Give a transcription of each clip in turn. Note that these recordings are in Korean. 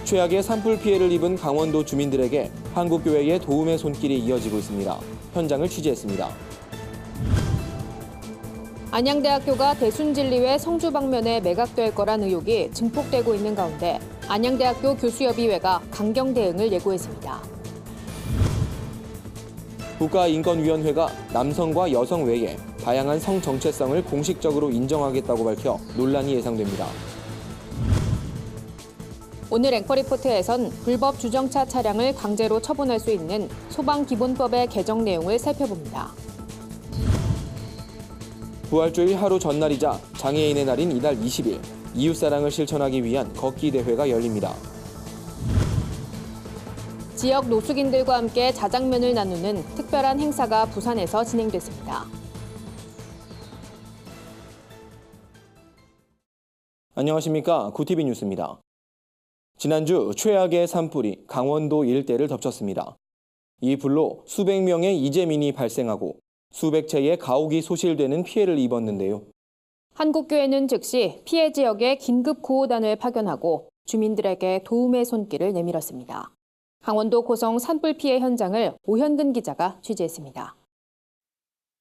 최악의 산불 피해를 입은 강원도 주민들에게 한국교회의 도움의 손길이 이어지고 있습니다. 현장을 취재했습니다. 안양대학교가 대순진리회 성주 방면에 매각될 거란 의혹이 증폭되고 있는 가운데 안양대학교 교수협의회가 강경 대응을 예고했습니다. 국가인권위원회가 남성과 여성 외에 다양한 성 정체성을 공식적으로 인정하겠다고 밝혀 논란이 예상됩니다. 오늘 앵커리포트에선 불법 주정차 차량을 강제로 처분할 수 있는 소방기본법의 개정 내용을 살펴봅니다. 부활주일 하루 전날이자 장애인의 날인 이달 20일, 이웃사랑을 실천하기 위한 걷기 대회가 열립니다. 지역 노숙인들과 함께 자장면을 나누는 특별한 행사가 부산에서 진행됐습니다. 안녕하십니까. 구티비 뉴스입니다. 지난주 최악의 산불이 강원도 일대를 덮쳤습니다. 이 불로 수백 명의 이재민이 발생하고 수백 채의 가옥이 소실되는 피해를 입었는데요. 한국교회는 즉시 피해 지역에 긴급 구호단을 파견하고 주민들에게 도움의 손길을 내밀었습니다. 강원도 고성 산불 피해 현장을 오현근 기자가 취재했습니다.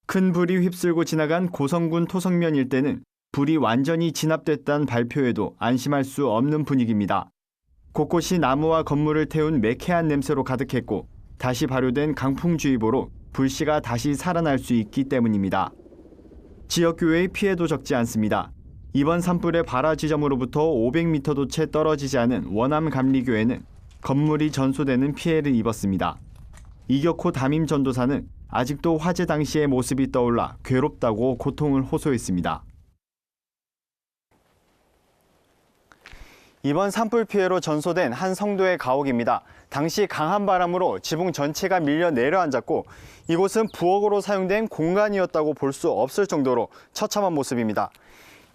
큰 불이 휩쓸고 지나간 고성군 토성면 일대는 불이 완전히 진압됐다는 발표에도 안심할 수 없는 분위기입니다. 곳곳이 나무와 건물을 태운 매캐한 냄새로 가득했고 다시 발효된 강풍주의보로 불씨가 다시 살아날 수 있기 때문입니다. 지역교회의 피해도 적지 않습니다. 이번 산불의 발화 지점으로부터 500m도 채 떨어지지 않은 원암감리교회는 건물이 전소되는 피해를 입었습니다. 이격호 담임 전도사는 아직도 화재 당시의 모습이 떠올라 괴롭다고 고통을 호소했습니다. 이번 산불 피해로 전소된 한 성도의 가옥입니다. 당시 강한 바람으로 지붕 전체가 밀려 내려앉았고 이곳은 부엌으로 사용된 공간이었다고 볼 수 없을 정도로 처참한 모습입니다.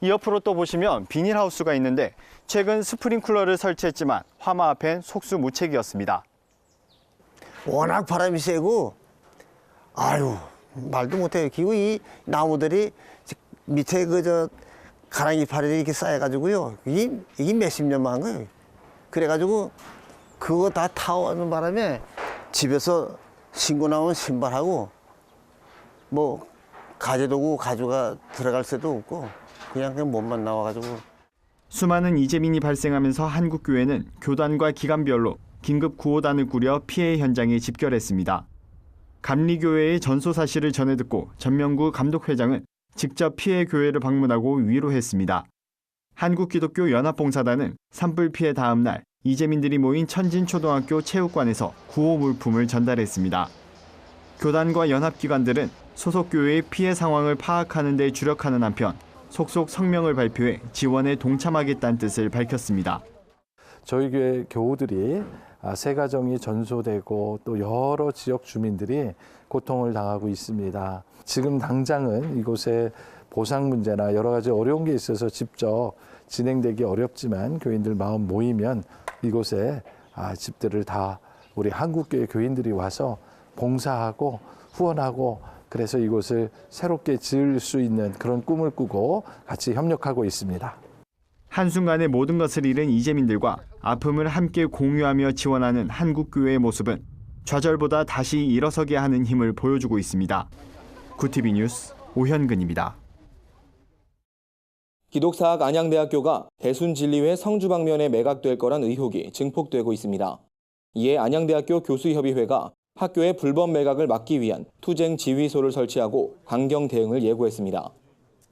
이 옆으로 또 보시면 비닐하우스가 있는데 최근 스프링클러를 설치했지만 화마 앞엔 속수무책이었습니다. 워낙 바람이 세고 말도 못해요. 그리고 이 나무들이 밑에 가랑이 파리들이 이렇게 쌓여가지고요. 이게 몇십 년만 한 거예요. 그래가지고 그거 다 타오는 바람에 집에서 신고 나온 신발하고 뭐 가재도구 가져가 들어갈 새도 없고 그냥 몸만 나와가지고. 수많은 이재민이 발생하면서 한국교회는 교단과 기간별로 긴급 구호단을 꾸려 피해 현장에 집결했습니다. 감리교회의 전소 사실을 전해 듣고 전명구 감독회장은 직접 피해 교회를 방문하고 위로했습니다. 한국기독교연합봉사단은 산불 피해 다음 날 이재민들이 모인 천진초등학교 체육관에서 구호 물품을 전달했습니다. 교단과 연합기관들은 소속 교회의 피해 상황을 파악하는 데 주력하는 한편 속속 성명을 발표해 지원에 동참하겠다는 뜻을 밝혔습니다. 저희 교회 교우들이 세 가정이 전소되고 또 여러 지역 주민들이 고통을 당하고 있습니다. 지금 당장은 이곳에 보상 문제나 여러 가지 어려운 게 있어서 직접 진행되기 어렵지만 교인들 마음 모이면 이곳에 집들을 다 우리 한국교회 교인들이 와서 봉사하고 후원하고 그래서 이곳을 새롭게 지을 수 있는 그런 꿈을 꾸고 같이 협력하고 있습니다. 한순간에 모든 것을 잃은 이재민들과 아픔을 함께 공유하며 지원하는 한국교회의 모습은 좌절보다 다시 일어서게 하는 힘을 보여주고 있습니다. 구티비 뉴스 오현근입니다. 기독사학 안양대학교가 대순진리회 성주 방면에 매각될 거란 의혹이 증폭되고 있습니다. 이에 안양대학교 교수협의회가 학교의 불법 매각을 막기 위한 투쟁 지휘소를 설치하고 강경 대응을 예고했습니다.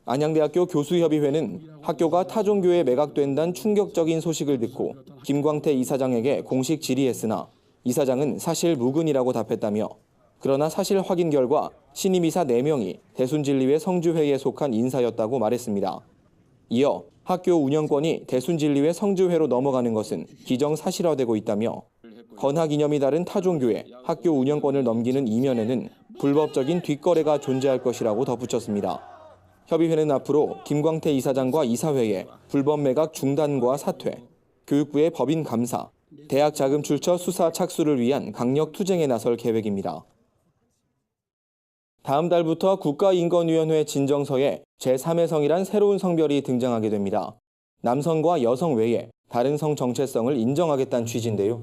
안양대학교 교수협의회는 학교가 타종교에 매각된다는 충격적인 소식을 듣고 김광태 이사장에게 공식 질의했으나 이사장은 사실 무근이라고 답했다며 그러나 사실 확인 결과 신임이사 4명이 대순진리회 성주회에 속한 인사였다고 말했습니다. 이어 학교 운영권이 대순진리회 성주회로 넘어가는 것은 기정사실화되고 있다며 건학 이념이 다른 타종교에 학교 운영권을 넘기는 이면에는 불법적인 뒷거래가 존재할 것이라고 덧붙였습니다. 협의회는 앞으로 김광태 이사장과 이사회에 불법 매각 중단과 사퇴, 교육부의 법인 감사, 대학 자금 출처 수사 착수를 위한 강력 투쟁에 나설 계획입니다. 다음 달부터 국가인권위원회 진정서에 제3의 성이란 새로운 성별이 등장하게 됩니다. 남성과 여성 외에 다른 성 정체성을 인정하겠다는 취지인데요.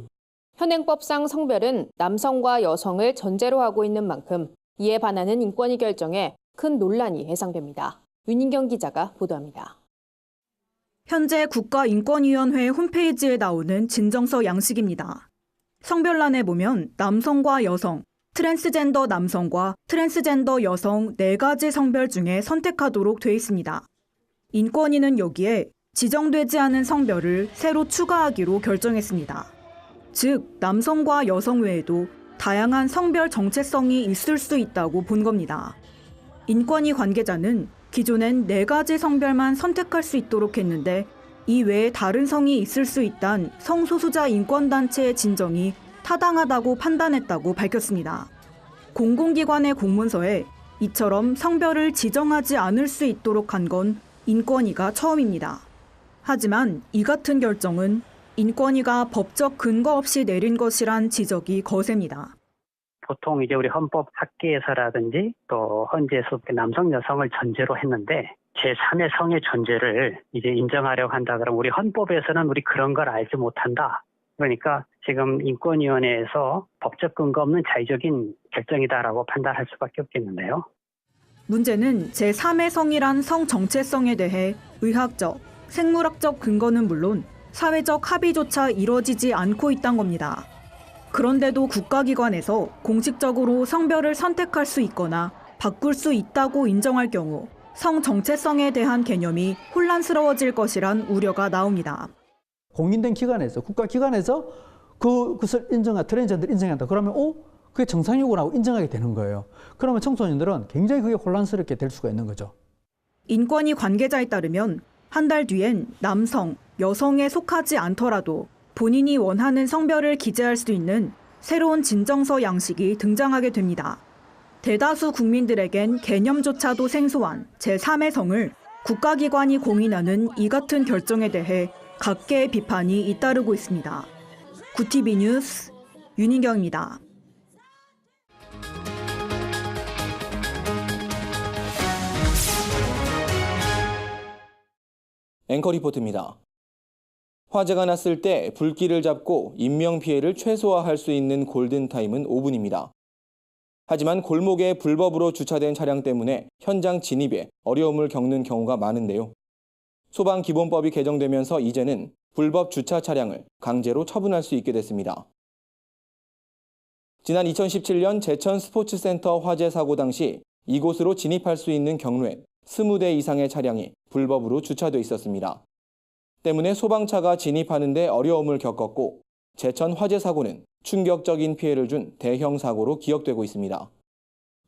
현행법상 성별은 남성과 여성을 전제로 하고 있는 만큼 이에 반하는 인권위 결정에 큰 논란이 예상됩니다. 윤인경 기자가 보도합니다. 현재 국가인권위원회 홈페이지에 나오는 진정서 양식입니다. 성별란에 보면 남성과 여성, 트랜스젠더 남성과 트랜스젠더 여성 4가지 성별 중에 선택하도록 돼 있습니다. 인권위는 여기에 지정되지 않은 성별을 새로 추가하기로 결정했습니다. 즉, 남성과 여성 외에도 다양한 성별 정체성이 있을 수 있다고 본 겁니다. 인권위 관계자는 기존엔 4가지 성별만 선택할 수 있도록 했는데 이 외에 다른 성이 있을 수 있다는 성소수자 인권단체의 진정이 타당하다고 판단했다고 밝혔습니다. 공공기관의 공문서에 이처럼 성별을 지정하지 않을 수 있도록 한 건 인권위가 처음입니다. 하지만 이 같은 결정은 인권위가 법적 근거 없이 내린 것이란 지적이 거셉니다. 보통 이제 우리 헌법 학계에서라든지 또 헌재에서 남성 여성을 전제로 했는데 제3의 성의 존재를 이제 인정하려고 한다 그러면 우리 헌법에서는 우리 그런 걸 알지 못한다. 그러니까 지금 인권위원회에서 법적 근거 없는 자의적인 결정이다라고 판단할 수밖에 없겠는데요. 문제는 제3의 성이란 성 정체성에 대해 의학적, 생물학적 근거는 물론 사회적 합의조차 이뤄지지 않고 있다는 겁니다. 그런데도 국가기관에서 공식적으로 성별을 선택할 수 있거나 바꿀 수 있다고 인정할 경우 성 정체성에 대한 개념이 혼란스러워질 것이란 우려가 나옵니다. 공인된 기관에서, 국가기관에서 그것을 트랜스젠더를 인정한다. 그러면 그게 정상이구나 하고 인정하게 되는 거예요. 그러면 청소년들은 굉장히 그게 혼란스럽게 될 수가 있는 거죠. 인권위 관계자에 따르면 한 달 뒤엔 남성, 여성에 속하지 않더라도 본인이 원하는 성별을 기재할 수 있는 새로운 진정서 양식이 등장하게 됩니다. 대다수 국민들에겐 개념조차도 생소한 제3의 성을 국가기관이 공인하는 이 같은 결정에 대해 각계의 비판이 잇따르고 있습니다. 구티비 뉴스 윤인경입니다. 앵커 리포트입니다. 화재가 났을 때 불길을 잡고 인명피해를 최소화할 수 있는 골든타임은 5분입니다. 하지만 골목에 불법으로 주차된 차량 때문에 현장 진입에 어려움을 겪는 경우가 많은데요. 소방기본법이 개정되면서 이제는 불법 주차 차량을 강제로 처분할 수 있게 됐습니다. 지난 2017년 제천 스포츠센터 화재 사고 당시 이곳으로 진입할 수 있는 경로에 20대 이상의 차량이 불법으로 주차돼 있었습니다. 때문에 소방차가 진입하는 데 어려움을 겪었고 제천 화재 사고는 충격적인 피해를 준 대형 사고로 기억되고 있습니다.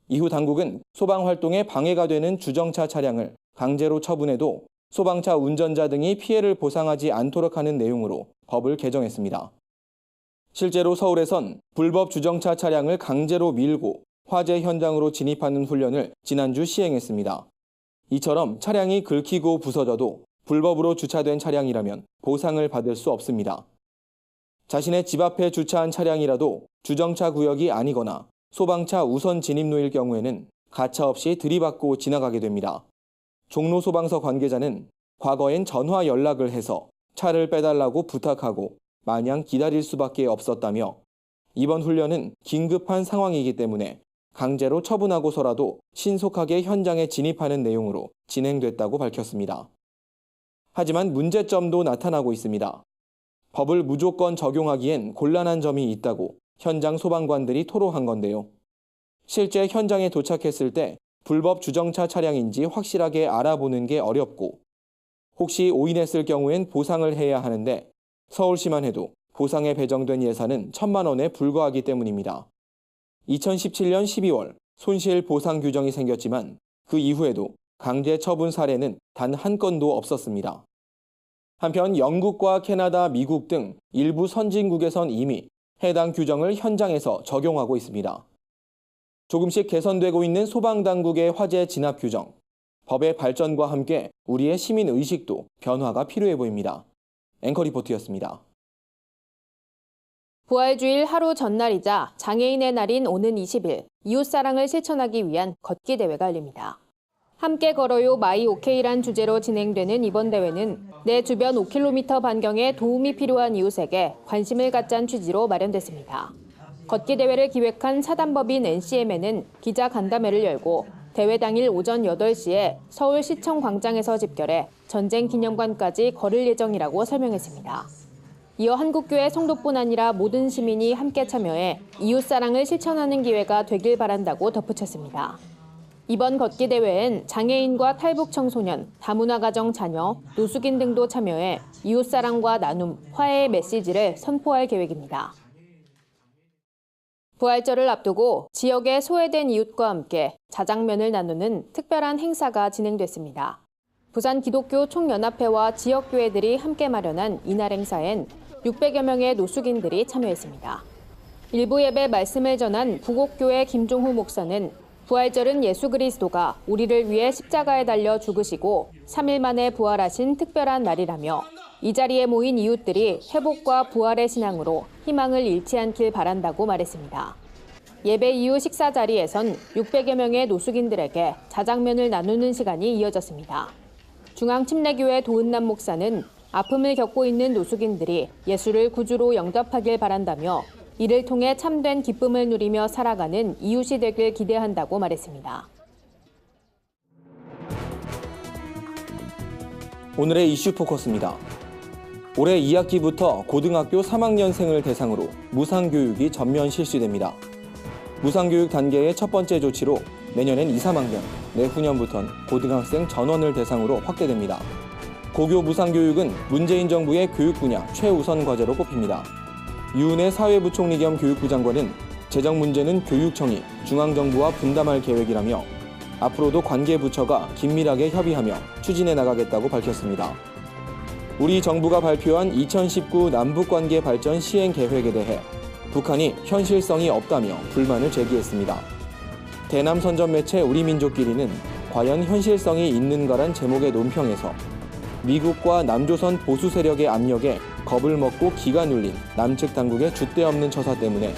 이후 당국은 소방 활동에 방해가 되는 주정차 차량을 강제로 처분해도 소방차 운전자 등이 피해를 보상하지 않도록 하는 내용으로 법을 개정했습니다. 실제로 서울에선 불법 주정차 차량을 강제로 밀고 화재 현장으로 진입하는 훈련을 지난주 시행했습니다. 이처럼 차량이 긁히고 부서져도 불법으로 주차된 차량이라면 보상을 받을 수 없습니다. 자신의 집 앞에 주차한 차량이라도 주정차 구역이 아니거나 소방차 우선 진입로일 경우에는 가차없이 들이받고 지나가게 됩니다. 종로소방서 관계자는 과거엔 전화 연락을 해서 차를 빼달라고 부탁하고 마냥 기다릴 수밖에 없었다며 이번 훈련은 긴급한 상황이기 때문에 강제로 처분하고서라도 신속하게 현장에 진입하는 내용으로 진행됐다고 밝혔습니다. 하지만 문제점도 나타나고 있습니다. 법을 무조건 적용하기엔 곤란한 점이 있다고 현장 소방관들이 토로한 건데요. 실제 현장에 도착했을 때 불법 주정차 차량인지 확실하게 알아보는 게 어렵고 혹시 오인했을 경우엔 보상을 해야 하는데 서울시만 해도 보상에 배정된 예산은 1,000만 원에 불과하기 때문입니다. 2017년 12월 손실 보상 규정이 생겼지만 그 이후에도 강제 처분 사례는 단 한 건도 없었습니다. 한편 영국과 캐나다, 미국 등 일부 선진국에선 이미 해당 규정을 현장에서 적용하고 있습니다. 조금씩 개선되고 있는 소방당국의 화재 진압 규정, 법의 발전과 함께 우리의 시민의식도 변화가 필요해 보입니다. 앵커 리포트였습니다. 부활주일 하루 전날이자 장애인의 날인 오는 20일, 이웃사랑을 실천하기 위한 걷기 대회가 열립니다. 함께 걸어요 마이 오케이란 주제로 진행되는 이번 대회는 내 주변 5km 반경에 도움이 필요한 이웃에게 관심을 갖자는 취지로 마련됐습니다. 걷기 대회를 기획한 사단법인 NCM에는 기자 간담회를 열고 대회 당일 오전 8시에 서울시청 광장에서 집결해 전쟁 기념관까지 걸을 예정이라고 설명했습니다. 이어 한국교회 성도뿐 아니라 모든 시민이 함께 참여해 이웃사랑을 실천하는 기회가 되길 바란다고 덧붙였습니다. 이번 걷기 대회엔 장애인과 탈북 청소년, 다문화 가정 자녀, 노숙인 등도 참여해 이웃사랑과 나눔, 화해의 메시지를 선포할 계획입니다. 부활절을 앞두고 지역의 소외된 이웃과 함께 자장면을 나누는 특별한 행사가 진행됐습니다. 부산 기독교 총연합회와 지역교회들이 함께 마련한 이날 행사엔 600여 명의 노숙인들이 참여했습니다. 일부 예배 말씀을 전한 부곡교회 김종후 목사는 부활절은 예수 그리스도가 우리를 위해 십자가에 달려 죽으시고 3일 만에 부활하신 특별한 날이라며 이 자리에 모인 이웃들이 회복과 부활의 신앙으로 희망을 잃지 않길 바란다고 말했습니다. 예배 이후 식사 자리에선 600여 명의 노숙인들에게 자장면을 나누는 시간이 이어졌습니다. 중앙침례교회 도은남 목사는 아픔을 겪고 있는 노숙인들이 예수를 구주로 영접하길 바란다며 이를 통해 참된 기쁨을 누리며 살아가는 이웃이 되길 기대한다고 말했습니다. 오늘의 이슈 포커스입니다. 올해 2학기부터 고등학교 3학년생을 대상으로 무상교육이 전면 실시됩니다. 무상교육 단계의 첫 번째 조치로 내년엔 2, 3학년, 내후년부터는 고등학생 전원을 대상으로 확대됩니다. 고교 무상교육은 문재인 정부의 교육 분야 최우선 과제로 꼽힙니다. 유은혜 사회부총리 겸 교육부 장관은 재정 문제는 교육청이 중앙정부와 분담할 계획이라며 앞으로도 관계부처가 긴밀하게 협의하며 추진해 나가겠다고 밝혔습니다. 우리 정부가 발표한 2019 남북관계 발전 시행 계획에 대해 북한이 현실성이 없다며 불만을 제기했습니다. 대남 선전 매체 우리민족끼리는 과연 현실성이 있는가란 제목의 논평에서 미국과 남조선 보수 세력의 압력에 겁을 먹고 기가 눌린 남측 당국의 줏대 없는 처사 때문에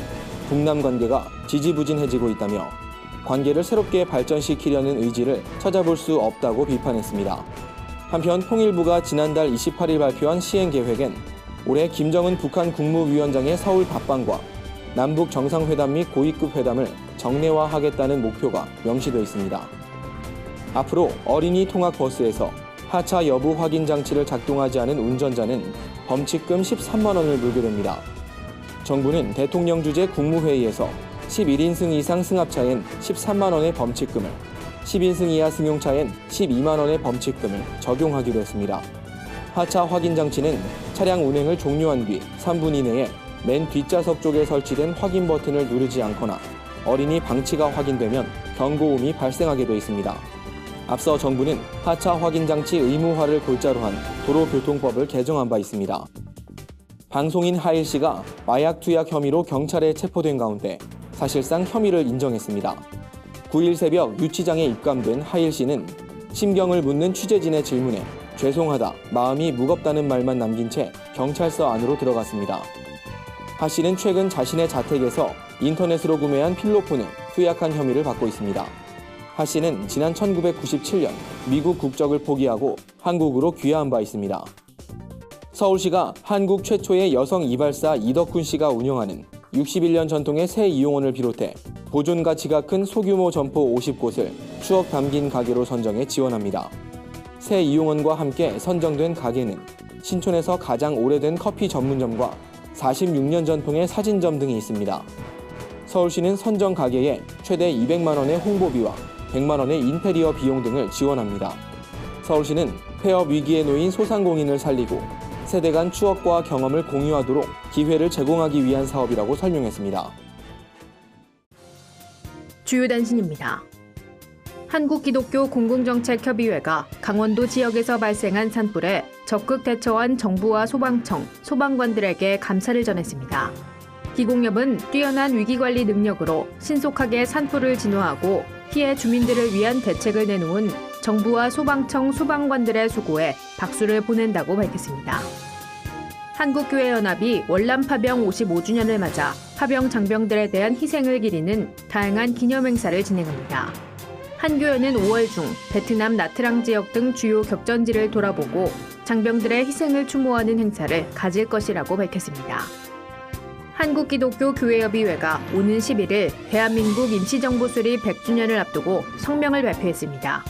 북남 관계가 지지부진해지고 있다며 관계를 새롭게 발전시키려는 의지를 찾아볼 수 없다고 비판했습니다. 한편 통일부가 지난달 28일 발표한 시행계획엔 올해 김정은 북한 국무위원장의 서울 답방과 남북 정상회담 및 고위급 회담을 정례화하겠다는 목표가 명시되어 있습니다. 앞으로 어린이 통학버스에서 하차 여부 확인 장치를 작동하지 않은 운전자는 범칙금 13만 원을 물게 됩니다. 정부는 대통령 주재 국무회의에서 11인승 이상 승합차엔 13만 원의 범칙금을, 10인승 이하 승용차엔 12만 원의 범칙금을 적용하기로 했습니다. 하차 확인 장치는 차량 운행을 종료한 뒤 3분 이내에 맨 뒷좌석 쪽에 설치된 확인 버튼을 누르지 않거나 어린이 방치가 확인되면 경고음이 발생하게 돼 있습니다. 앞서 정부는 하차 확인 장치 의무화를 골자로 한 도로교통법을 개정한 바 있습니다. 방송인 하일 씨가 마약 투약 혐의로 경찰에 체포된 가운데 사실상 혐의를 인정했습니다. 9일 새벽 유치장에 입감된 하일 씨는 심경을 묻는 취재진의 질문에 죄송하다, 마음이 무겁다는 말만 남긴 채 경찰서 안으로 들어갔습니다. 하 씨는 최근 자신의 자택에서 인터넷으로 구매한 필로폰을 투약한 혐의를 받고 있습니다. 하 씨는 지난 1997년 미국 국적을 포기하고 한국으로 귀화한 바 있습니다. 서울시가 한국 최초의 여성 이발사 이덕훈 씨가 운영하는 61년 전통의 새 이용원을 비롯해 보존 가치가 큰 소규모 점포 50곳을 추억 담긴 가게로 선정해 지원합니다. 새 이용원과 함께 선정된 가게는 신촌에서 가장 오래된 커피 전문점과 46년 전통의 사진점 등이 있습니다. 서울시는 선정 가게에 최대 200만 원의 홍보비와 100만 원의 인테리어 비용 등을 지원합니다. 서울시는 폐업 위기에 놓인 소상공인을 살리고 세대 간 추억과 경험을 공유하도록 기회를 제공하기 위한 사업이라고 설명했습니다. 주요 단신입니다. 한국기독교 공공정책협의회가 강원도 지역에서 발생한 산불에 적극 대처한 정부와 소방청, 소방관들에게 감사를 전했습니다. 기공협은 뛰어난 위기관리 능력으로 신속하게 산불을 진화하고 피해 주민들을 위한 대책을 내놓은 정부와 소방청, 소방관들의 수고에 박수를 보낸다고 밝혔습니다. 한국교회연합이 월남 파병 55주년을 맞아 파병 장병들에 대한 희생을 기리는 다양한 기념행사를 진행합니다. 한 교회는 5월 중 베트남 나트랑 지역 등 주요 격전지를 돌아보고 장병들의 희생을 추모하는 행사를 가질 것이라고 밝혔습니다. 한국기독교교회협의회가 오는 11일 대한민국 임시정부 수립 100주년을 앞두고 성명을 발표했습니다.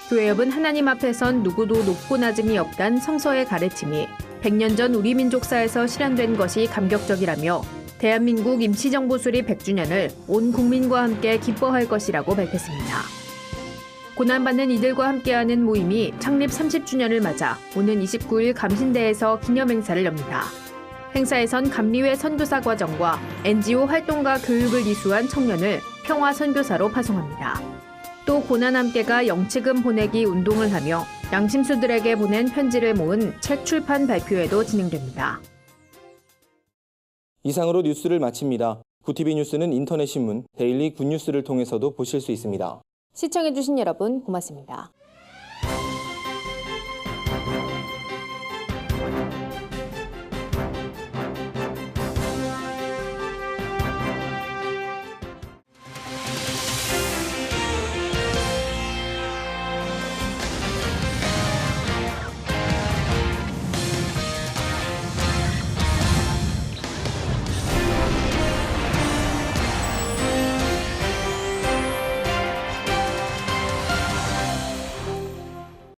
교회협은 하나님 앞에선 누구도 높고 낮음이 없단 성서의 가르침이 100년 전 우리 민족사에서 실현된 것이 감격적이라며 대한민국 임시정부 수립 100주년을 온 국민과 함께 기뻐할 것이라고 밝혔습니다. 고난받는 이들과 함께하는 모임이 창립 30주년을 맞아 오는 29일 감신대에서 기념행사를 엽니다. 행사에선 감리회 선교사 과정과 NGO 활동가 교육을 이수한 청년을 평화 선교사로 파송합니다. 또 고난 함께가 영치금 보내기 운동을 하며 양심수들에게 보낸 편지를 모은 책 출판 발표회도 진행됩니다. 이상으로 뉴스를 마칩니다. 구티비 뉴스는 인터넷 신문 데일리 굿뉴스를 통해서도 보실 수 있습니다. 시청해주신 여러분 고맙습니다.